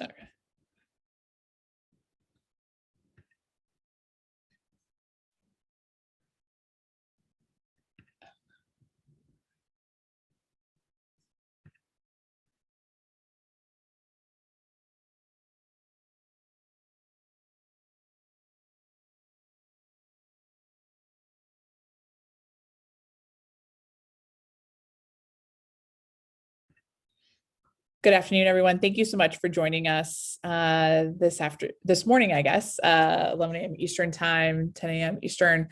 Okay. Good afternoon, everyone. Thank you so much for joining us this morning, I guess, 11 a.m. Eastern time, 10 a.m. Eastern,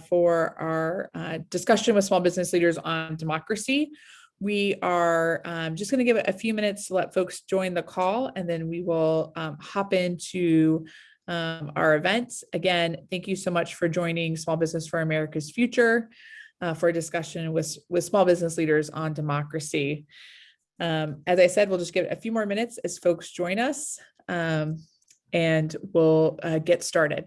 for our discussion with small business leaders on democracy. We are just going to give it a few minutes to let folks join the call, and then we will hop into our event. Again, thank you so much for joining Small Business for America's Future for a discussion with small business leaders on democracy. As I said, we'll just give it a few more minutes as folks join us, and we'll get started.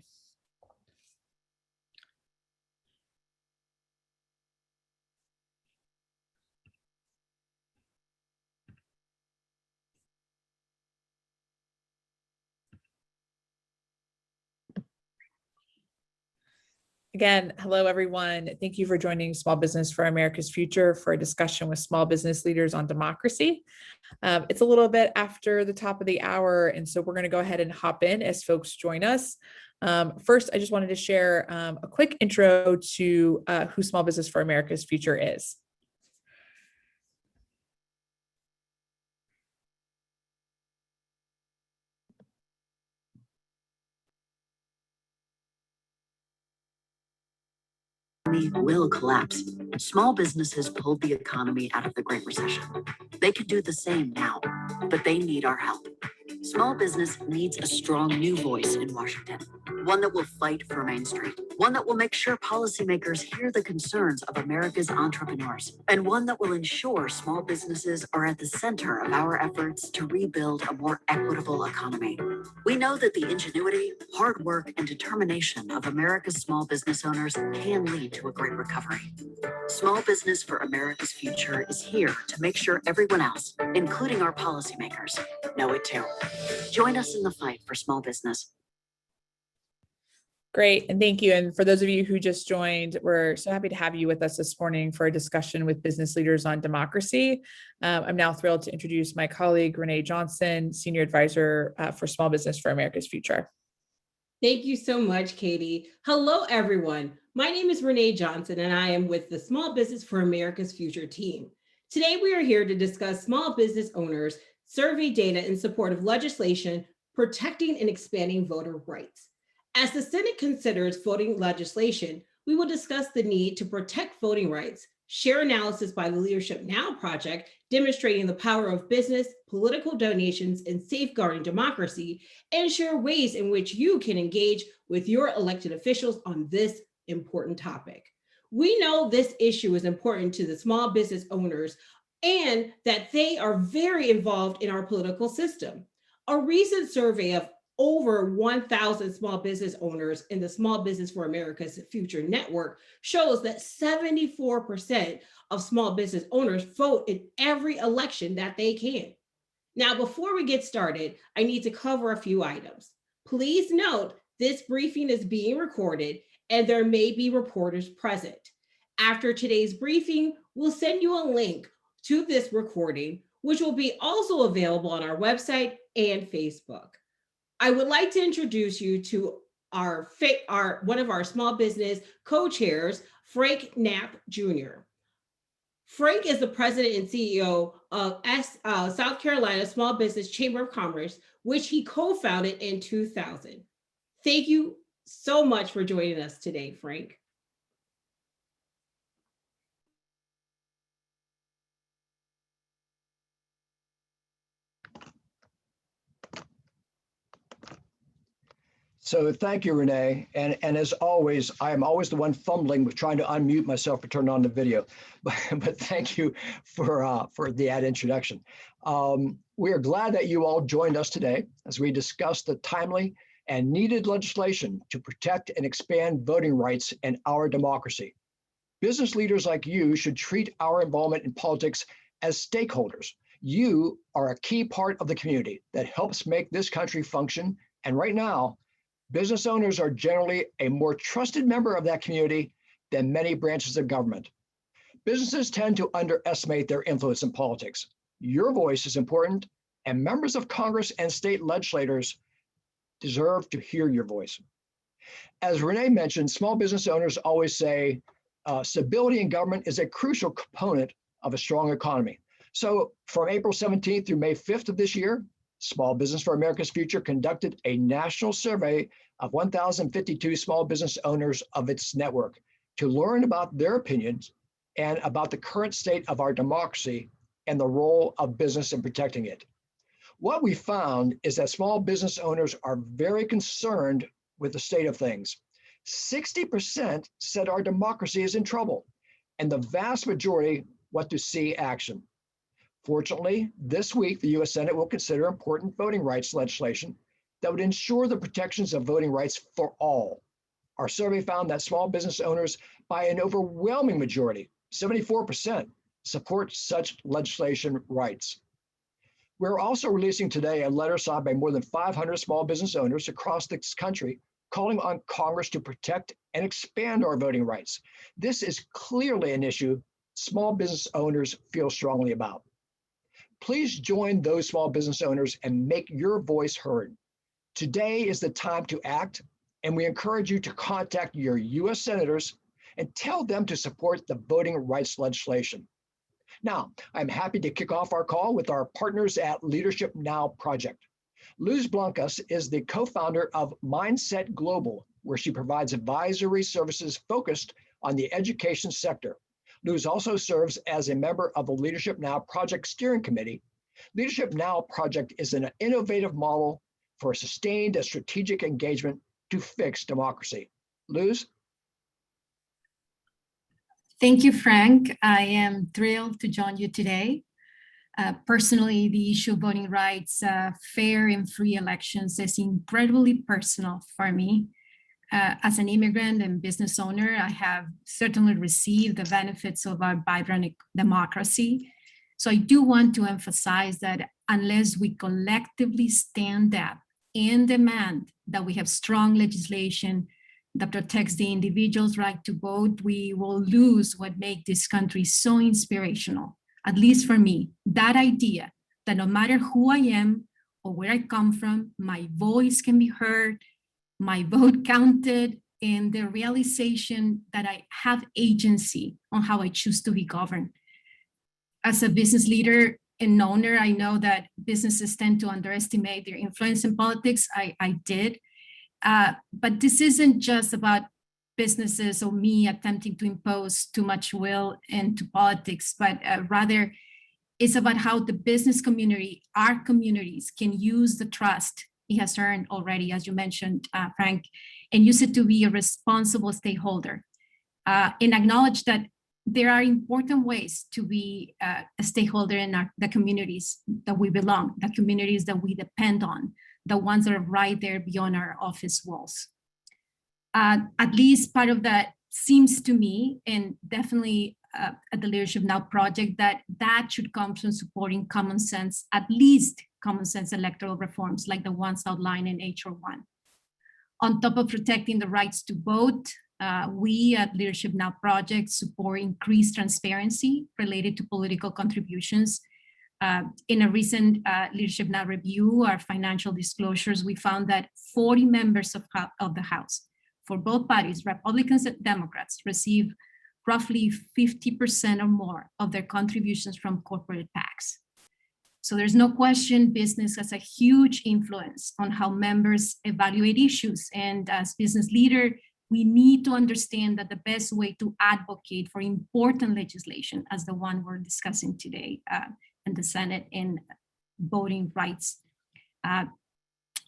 Again, hello, everyone. Thank you for joining Small Business for America's Future for a discussion with small business leaders on democracy. It's a little bit after the top of the hour, and so we're going to go ahead and hop in as folks join us. First, I just wanted to share a quick intro to who Small Business for America's Future is. Will collapse. Small businesses pulled the economy out of the Great Recession. They could do the same now, but they need our help. Small business needs a strong new voice in Washington, one that will fight for Main Street, one that will make sure policymakers hear the concerns of America's entrepreneurs, and one that will ensure small businesses are at the center of our efforts to rebuild a more equitable economy. We know that the ingenuity, hard work, and determination of America's small business owners can lead to a great recovery. Small Business for America's Future is here to make sure everyone else, including our policymakers, know it too. Join us in the fight for small business. Great, and thank you. And for those of you who just joined, we're so happy to have you with us this morning for a discussion with business leaders on democracy. I'm now thrilled to introduce my colleague, Renee Johnson, Senior Advisor for Small Business for America's Future. Thank you so much, Katie. Hello, everyone. My name is Renee Johnson, and I am with the Small Business for America's Future team. Today, we are here to discuss small business owners' survey data in support of legislation protecting and expanding voter rights. As the Senate considers voting legislation, we will discuss the need to protect voting rights, share analysis by the Leadership Now project demonstrating the power of business, political donations, and safeguarding democracy, and share ways in which you can engage with your elected officials on this important topic. We know this issue is important to the small business owners and that they are very involved in our political system. A recent survey of over 1,000 small business owners in the Small Business for America's Future network shows that 74% of small business owners vote in every election that they can. Now, before we get started, I need to cover a few items. Please note this briefing is being recorded and there may be reporters present. After today's briefing, we'll send you a link to this recording, which will be also available on our website and Facebook. I would like to introduce you to one of our small business co-chairs, Frank Knapp Jr. Frank is the president and CEO of South Carolina Small Business Chamber of Commerce, which he co-founded in 2000. Thank you so much for joining us today, Frank. So thank you, Renee. And as always, I am always the one fumbling with trying to unmute myself or turn on the video. But thank you for the introduction. We are glad that you all joined us today as we discuss the timely and needed legislation to protect and expand voting rights in our democracy. Business leaders like you should treat our involvement in politics as stakeholders You are a key part of the community that helps make this country function. And right now, business owners are generally a more trusted member of that community than many branches of government. Businesses tend to underestimate their influence in politics. Your voice is important, and members of Congress and state legislators deserve to hear your voice. As Renee mentioned, small business owners always say stability in government is a crucial component of a strong economy. So from April 17th through May 5th of this year, Small Business for America's Future conducted a national survey of 1,052 small business owners of its network to learn about their opinions and about the current state of our democracy and the role of business in protecting it. What we found is that small business owners are very concerned with the state of things. 60% said our democracy is in trouble, and the vast majority want to see action. Fortunately, this week, the U.S. Senate will consider important voting rights legislation that would ensure the protections of voting rights for all. Our survey found that small business owners, by an overwhelming majority, 74%, support such legislation rights. We're also releasing today a letter signed by more than 500 small business owners across this country calling on Congress to protect and expand our voting rights. This is clearly an issue small business owners feel strongly about. Please join those small business owners and make your voice heard. Today is the time to act, and we encourage you to contact your U.S. senators and tell them to support the voting rights legislation. Now, I'm happy to kick off our call with our partners at Leadership Now Project. Luz Blancas is the co-founder of Mindset Global, where she provides advisory services focused on the education sector. Luz also serves as a member of the Leadership Now Project Steering Committee. Leadership Now Project is an innovative model for sustained and strategic engagement to fix democracy. Luz? Thank you, Frank. I am thrilled to join you today. Personally, the issue of voting rights, fair and free elections is incredibly personal for me. As an immigrant and business owner, I have certainly received the benefits of our vibrant democracy. So I do want to emphasize that unless we collectively stand up and demand that we have strong legislation that protects the individual's right to vote, we will lose what makes this country so inspirational. At least for me, that idea that no matter who I am or where I come from, my voice can be heard, my vote counted, and the realization that I have agency on how I choose to be governed. As a business leader and owner, I know that businesses tend to underestimate their influence in politics. I did. But this isn't just about businesses or me attempting to impose too much will into politics, but rather it's about how the business community, our communities, can use the trust it has earned already, as you mentioned, Frank, and use it to be a responsible stakeholder and acknowledge that there are important ways to be a stakeholder in the communities that we belong, the communities that we depend on, the ones that are right there beyond our office walls. At least part of that seems to me, and definitely at the Leadership Now Project, that should come from supporting common sense, at least common sense electoral reforms like the ones outlined in HR 1. On top of protecting the rights to vote, we at Leadership Now Project support increased transparency related to political contributions. In a recent Leadership Now review, our financial disclosures, we found that 40 members of the House, for both parties, Republicans and Democrats, receive roughly 50% or more of their contributions from corporate PACs. So there's no question business has a huge influence on how members evaluate issues. And as business leader, we need to understand that the best way to advocate for important legislation, as the one we're discussing today in the Senate in voting rights,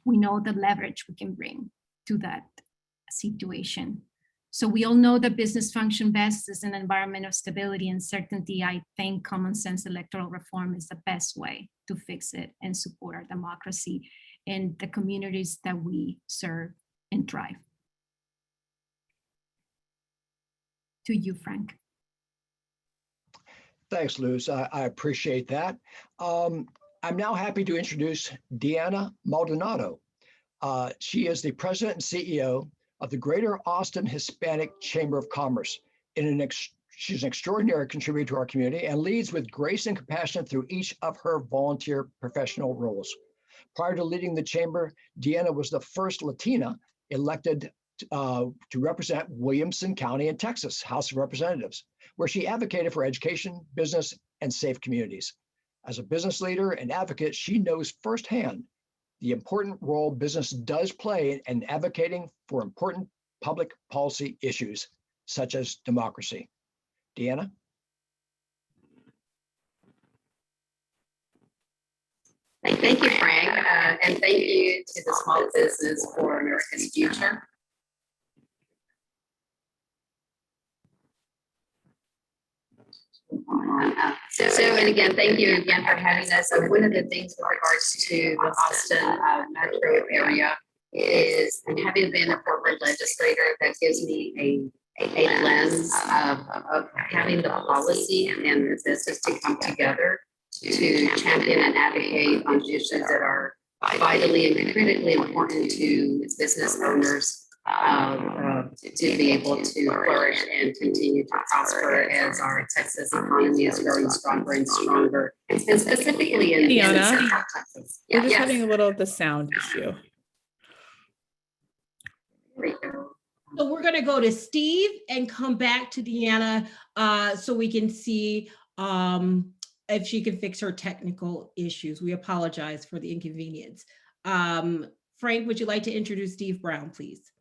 we know the leverage we can bring to that situation. So we all know that business function best is an environment of stability and certainty. I think common sense electoral reform is the best way to fix it and support our democracy and the communities that we serve and thrive. To you, Frank. Thanks, Luz. I appreciate that. I'm now happy to introduce Deanna Maldonado. She is the president and CEO of the Greater Austin Hispanic Chamber of Commerce. She's an extraordinary contributor to our community and leads with grace and compassion through each of her volunteer professional roles. Prior to leading the chamber, Deanna was the first Latina elected to represent Williamson County in Texas, House of Representatives, where she advocated for education, business, and safe communities. As a business leader and advocate, she knows firsthand the important role business does play in advocating for important public policy issues, such as democracy. Deanna? Thank you, Frank, and thank you to the Small Business for America's Future. And again, thank you again for having us. One of the things with regards to the Austin metro area is, and having been a former legislator, that gives me a lens of having the policy and the business to come together to champion and advocate on issues that are vitally and critically important to business owners to be able to flourish and continue to prosper as our Texas economy is growing stronger and stronger, and specifically in Deanna, the Texas. we're just having a little of the sound issue. So we're going to go to Steve and come back to Deanna so we can see if she can fix her technical issues. We apologize for the inconvenience. Frank, would you like to introduce Steve Brown, please?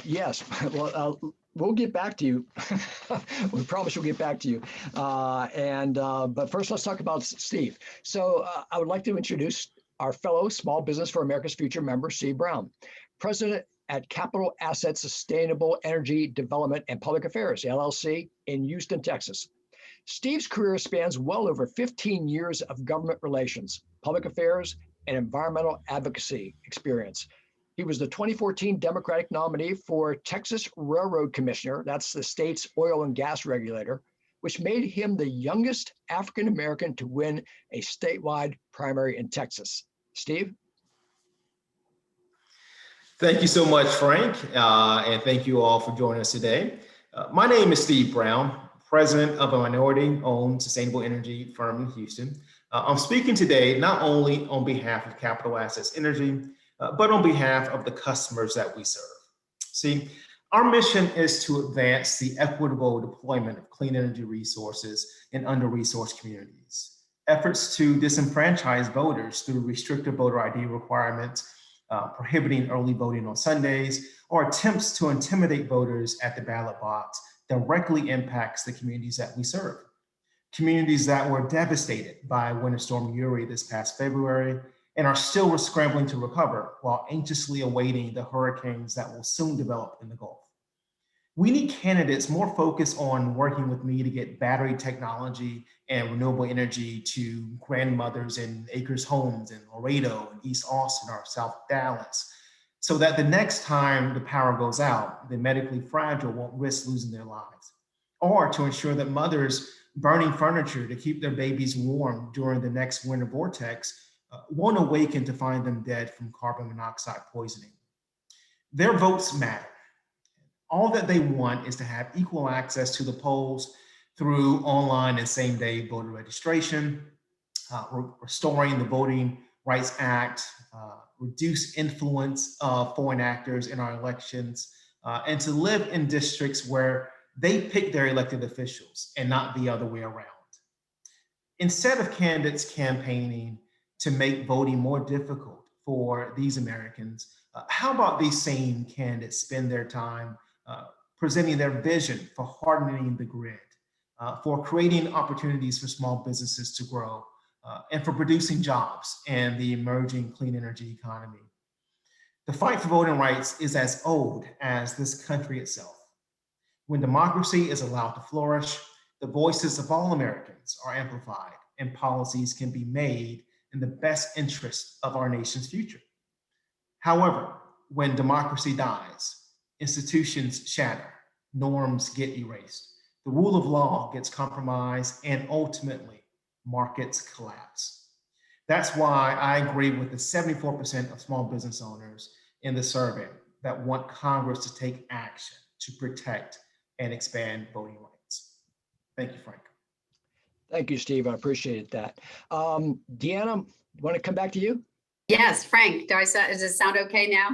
Yes, well, we'll get back to you. We promise we'll get back to you. But first, let's talk about Steve. So I would like to introduce our fellow Small Business for America's Future member, Steve Brown, president at Capital Asset Sustainable Energy Development and Public Affairs, LLC, in Houston, Texas. Steve's career spans well over 15 years of government relations, public affairs, and environmental advocacy experience. He was the 2014 Democratic nominee for Texas Railroad Commissioner, that's the state's oil and gas regulator, which made him the youngest African-American to win a statewide primary in Texas. Steve? Thank you so much, Frank, and thank you all for joining us today. My name is Steve Brown, president of a minority-owned sustainable energy firm in Houston. I'm speaking today not only on behalf of Capital Assets Energy, but on behalf of the customers that we serve. See, our mission is to advance the equitable deployment of clean energy resources in under-resourced communities. Efforts to disenfranchise voters through restrictive voter ID requirements, prohibiting early voting on Sundays, or attempts to intimidate voters at the ballot box directly impacts the communities that we serve. Communities that were devastated by Winter Storm Uri this past February and are still scrambling to recover while anxiously awaiting the hurricanes that will soon develop in the Gulf. We need candidates more focused on working with me to get battery technology and renewable energy to grandmothers in Acres Homes in Laredo and East Austin or South Dallas, so that the next time the power goes out, the medically fragile won't risk losing their lives, or to ensure that mothers burning furniture to keep their babies warm during the next winter vortex won't awaken to find them dead from carbon monoxide poisoning. Their votes matter. All that they want is to have equal access to the polls through online and same-day voter registration, restoring the Voting Rights Act, reduce influence of foreign actors in our elections, and to live in districts where they pick their elected officials and not the other way around. Instead of candidates campaigning to make voting more difficult for these Americans, how about these same candidates spend their time presenting their vision for hardening the grid, for creating opportunities for small businesses to grow, and for producing jobs in the emerging clean energy economy. The fight for voting rights is as old as this country itself. When democracy is allowed to flourish, the voices of all Americans are amplified and policies can be made in the best interest of our nation's future. However, when democracy dies, institutions shatter, norms get erased, the rule of law gets compromised, and ultimately markets collapse. That's why I agree with the 74% of small business owners in the survey that want Congress to take action to protect and expand voting rights. Thank you, Frank. Thank you, Steve. I appreciate that. Deanna, want to come back to you? Yes, Frank, does it sound okay now?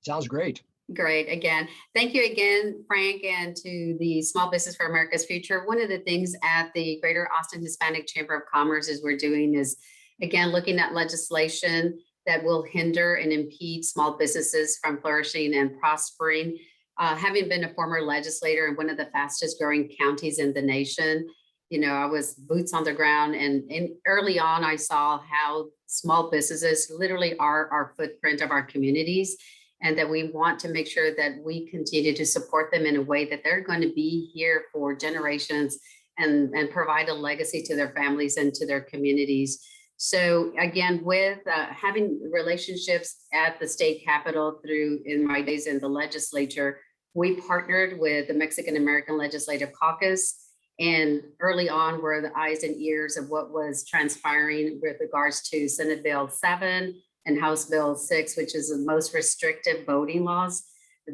Sounds great. Great. Again, thank you again, Frank, and to the Small Business for America's Future. One of the things at the Greater Austin Hispanic Chamber of Commerce is we're doing is, again, looking at legislation that will hinder and impede small businesses from flourishing and prospering. Having been a former legislator in one of the fastest growing counties in the nation, you know, I was boots on the ground, and early on, I saw how small businesses literally are our footprint of our communities, and that we want to make sure that we continue to support them in a way that they're going to be here for generations and provide a legacy to their families and to their communities. So again, with having relationships at the state capitol through, in my days in the legislature, we partnered with the Mexican American Legislative Caucus, and early on were the eyes and ears of what was transpiring with regards to Senate Bill 7 and House Bill 6, which is the most restrictive voting laws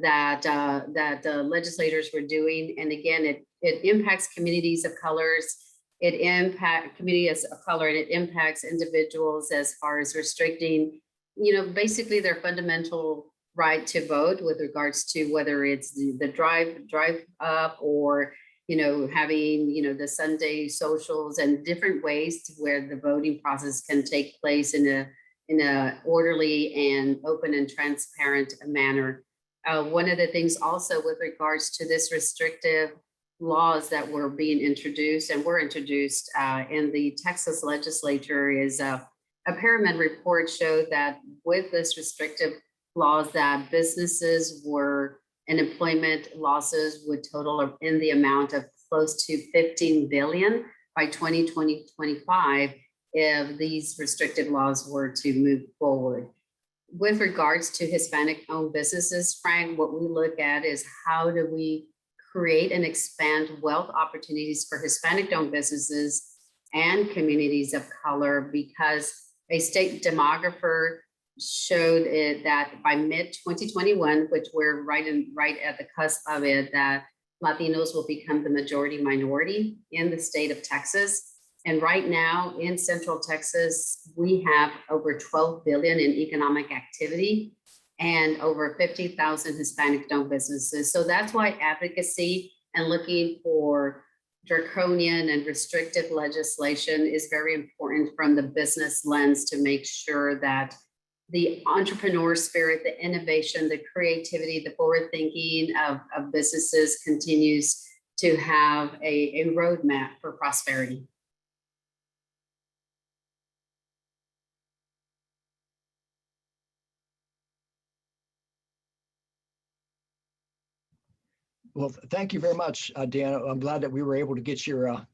that the legislators were doing. And again, it impacts communities of colors. It impacts communities of color, and it impacts individuals as far as restricting, you know, basically their fundamental right to vote with regards to whether it's the drive up or, you know, having, you know, the Sunday socials and different ways to where the voting process can take place in a orderly and open and transparent manner. One of the things also with regards to this restrictive laws that were being introduced and were introduced in the Texas legislature is a Paramed report showed that with this restrictive laws that businesses were and employment losses would total in the amount of close to 15 billion by 2025 if these restricted laws were to move forward. With regards to Hispanic-owned businesses, Frank, what we look at is how do we create and expand wealth opportunities for Hispanic-owned businesses and communities of color, because a state demographer showed it that by mid-2021, which we're right at the cusp of it, that Latinos will become the majority minority in the state of Texas. And right now in Central Texas, we have over 12 billion in economic activity and over 50,000 Hispanic-owned businesses. So that's why advocacy and looking for draconian and restrictive legislation is very important from the business lens to make sure that the entrepreneur spirit, the innovation, the creativity, the forward thinking of businesses continues to have a roadmap for prosperity. Well, thank you very much, Deanna. I'm glad that we were able to get your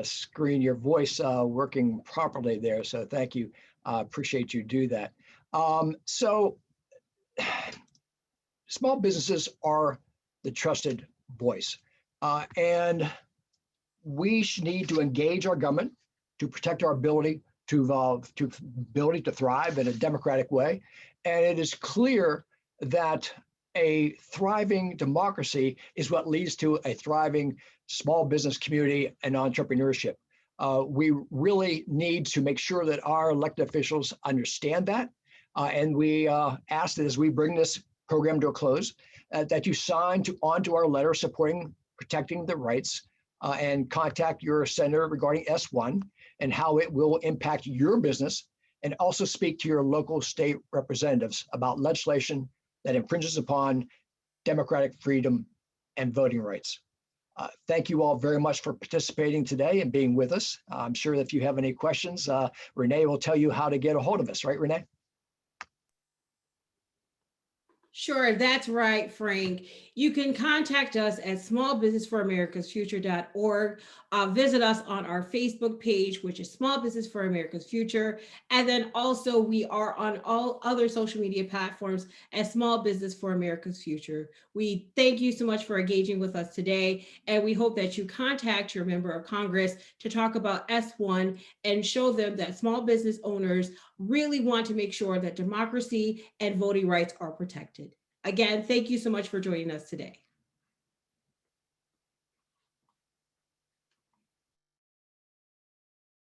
screen, your voice working properly there. So thank you. Appreciate you do that. So small businesses are the trusted voice, and we need to engage our government to protect our ability to thrive in a democratic way. And it is clear that a thriving democracy is what leads to a thriving small business community and entrepreneurship. We really need to make sure that our elected officials understand that. And we ask that as we bring this program to a close, that you sign onto our letter supporting protecting the rights and contact your senator regarding S1 and how it will impact your business, and also speak to your local state representatives about legislation that infringes upon democratic freedom and voting rights. Thank you all very much for participating today and being with us. I'm sure that if you have any questions, Renee will tell you how to get a hold of us, right, Renee? Sure, that's right, Frank. You can contact us at smallbusinessforamericasfuture.org. Visit us on our Facebook page, which is Small Business for America's Future. And then also we are on all other social media platforms as Small Business for America's Future. We thank you so much for engaging with us today. And we hope that you contact your member of Congress to talk about S1 and show them that small business owners really want to make sure that democracy and voting rights are protected. Again, thank you so much for joining us today.